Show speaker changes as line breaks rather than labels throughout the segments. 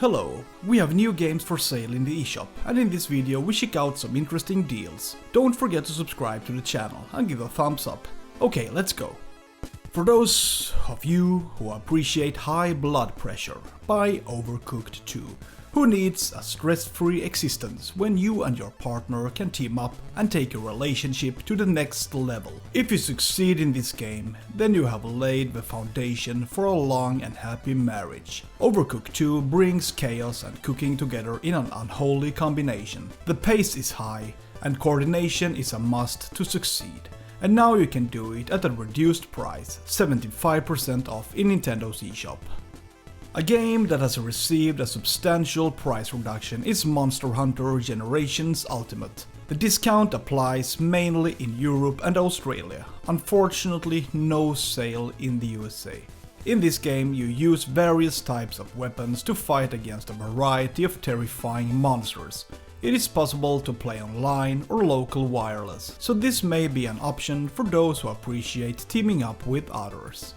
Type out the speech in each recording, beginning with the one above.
Hello, we have new games for sale in the eShop, and in this video we check out some interesting deals. Don't forget to subscribe to the channel and give a thumbs up. Okay, let's go. For those of you who appreciate High Blood Pressure by Overcooked 2, who needs a stress-free existence when you and your partner can team up and take your relationship to the next level. If you succeed in this game, then you have laid the foundation for a long and happy marriage. Overcooked 2 brings chaos and cooking together in an unholy combination. The pace is high and coordination is a must to succeed. And now you can do it at a reduced price, 75% off in Nintendo's eShop. A game that has received a substantial price reduction is Monster Hunter Generations Ultimate. The discount applies mainly in Europe and Australia, unfortunately no sale in the USA. In this game you use various types of weapons to fight against a variety of terrifying monsters. It is possible to play online or local wireless, so this may be an option for those who appreciate teaming up with others.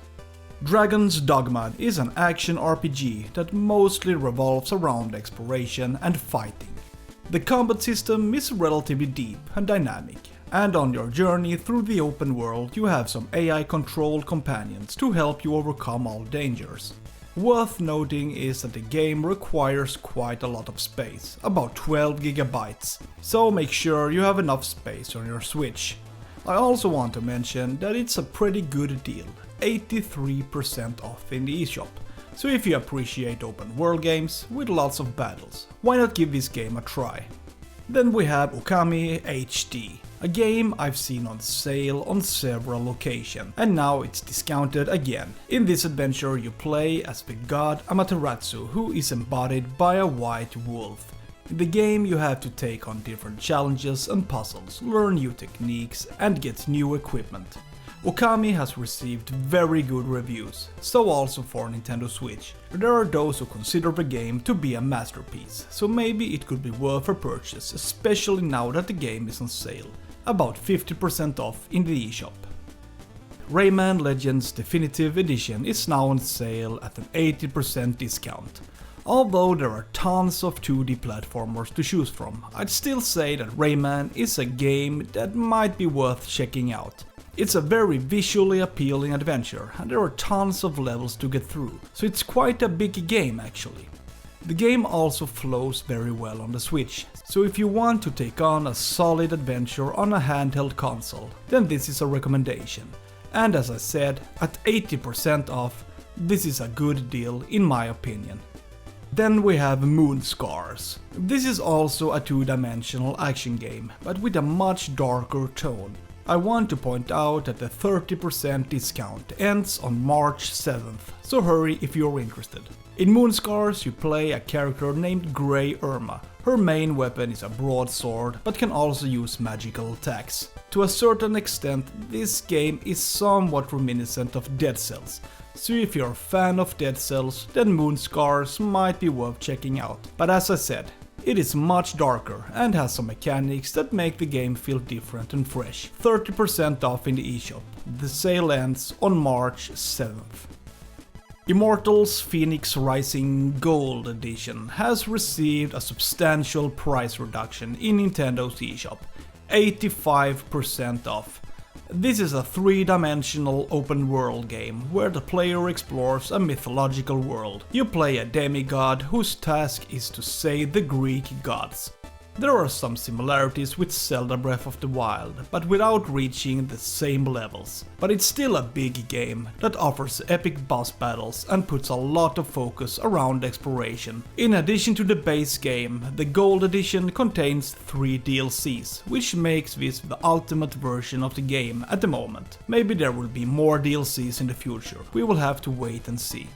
Dragon's Dogma is an action RPG that mostly revolves around exploration and fighting. The combat system is relatively deep and dynamic, and on your journey through the open world you have some AI-controlled companions to help you overcome all dangers. Worth noting is that the game requires quite a lot of space, about 12 GB, so make sure you have enough space on your Switch. I also want to mention that it's a pretty good deal, 83% off in the eShop, so if you appreciate open world games with lots of battles, why not give this game a try? Then we have OKAMI HD, a game I've seen on sale on several occasions, and now it's discounted again. In this adventure you play as the god Amaterasu, who is embodied by a white wolf. In the game you have to take on different challenges and puzzles, learn new techniques and get new equipment. OKAMI has received very good reviews, so also for Nintendo Switch. There are those who consider the game to be a masterpiece, so maybe it could be worth a purchase, especially now that the game is on sale, about 50% off in the eShop. Rayman Legends Definitive Edition is now on sale at an 80% discount. Although there are tons of 2D platformers to choose from, I'd still say that Rayman is a game that might be worth checking out. It's a very visually appealing adventure and there are tons of levels to get through, so it's quite a big game actually. The game also flows very well on the Switch, so if you want to take on a solid adventure on a handheld console, then this is a recommendation. And as I said, at 80% off, this is a good deal in my opinion. Then we have Moonscars. This is also a two-dimensional action game, but with a much darker tone. I want to point out that the 30% discount ends on March 7th, so hurry if you're interested. In Moonscars you play a character named Grey Irma. Her main weapon is a broadsword, but can also use magical attacks. To a certain extent, this game is somewhat reminiscent of Dead Cells, so if you're a fan of Dead Cells, then Moonscars might be worth checking out. But as I said, it is much darker and has some mechanics that make the game feel different and fresh. 30% off in the eShop. The sale ends on March 7th. Immortals Fenyx Rising Gold Edition has received a substantial price reduction in Nintendo's eShop, 85% off. This is a three-dimensional open-world game where the player explores a mythological world. You play a demigod whose task is to save the Greek gods. There are some similarities with Zelda Breath of the Wild, but without reaching the same levels. But it's still a big game that offers epic boss battles and puts a lot of focus around exploration. In addition to the base game, the Gold Edition contains 3 DLCs, which makes this the ultimate version of the game at the moment. Maybe there will be more DLCs in the future, we will have to wait and see.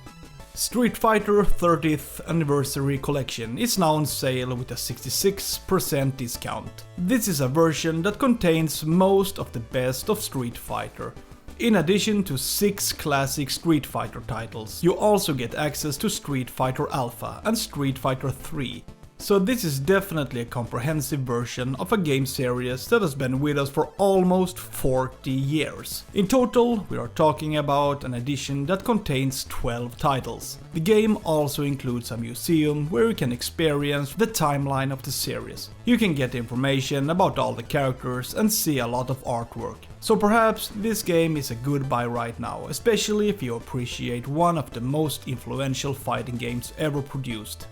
Street Fighter 30th Anniversary Collection is now on sale with a 66% discount. This is a version that contains most of the best of Street Fighter. In addition to 6 classic Street Fighter titles, you also get access to Street Fighter Alpha and Street Fighter 3. So this is definitely a comprehensive version of a game series that has been with us for almost 40 years. In total, we are talking about an edition that contains 12 titles. The game also includes a museum where you can experience the timeline of the series. You can get information about all the characters and see a lot of artwork. So perhaps this game is a good buy right now, especially if you appreciate one of the most influential fighting games ever produced.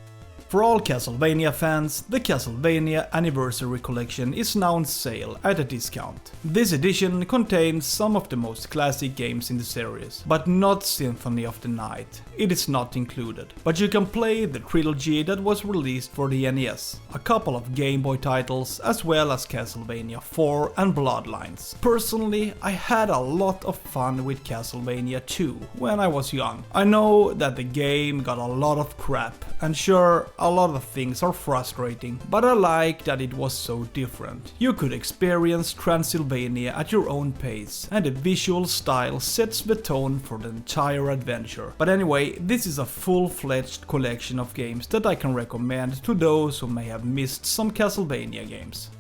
For all Castlevania fans, the Castlevania Anniversary Collection is now on sale at a discount. This edition contains some of the most classic games in the series, but not Symphony of the Night. It is not included. But you can play the trilogy that was released for the NES, a couple of Game Boy titles, as well as Castlevania 4 and Bloodlines. Personally, I had a lot of fun with Castlevania 2 when I was young. I know that the game got a lot of crap, and sure, a lot of things are frustrating, but I like that it was so different. You could experience Transylvania at your own pace, and the visual style sets the tone for the entire adventure. But anyway, this is a full-fledged collection of games that I can recommend to those who may have missed some Castlevania games.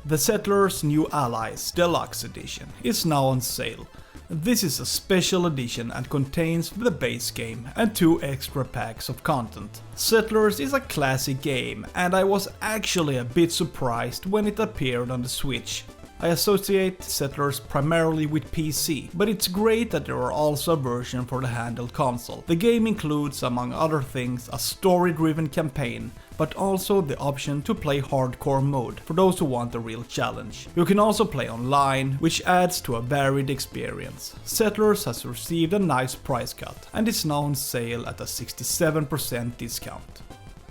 The Settlers' New Allies Deluxe Edition is now on sale. This is a special edition and contains the base game and 2 extra packs of content. Settlers is a classic game, and I was actually a bit surprised when it appeared on the Switch. I associate Settlers primarily with PC, but it's great that there are also a version for the handheld console. The game includes, among other things, a story-driven campaign, but also the option to play hardcore mode for those who want a real challenge. You can also play online, which adds to a varied experience. Settlers has received a nice price cut and is now on sale at a 67% discount.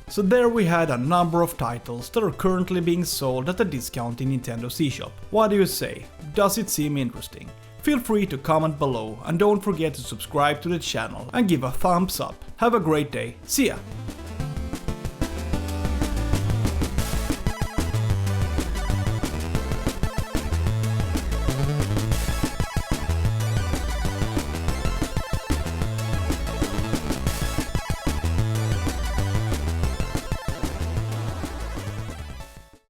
So there we had a number of titles that are currently being sold at a discount in Nintendo's eShop. What do you say? Does it seem interesting? Feel free to comment below and don't forget to subscribe to the channel and give a thumbs up. Have a great day. See ya!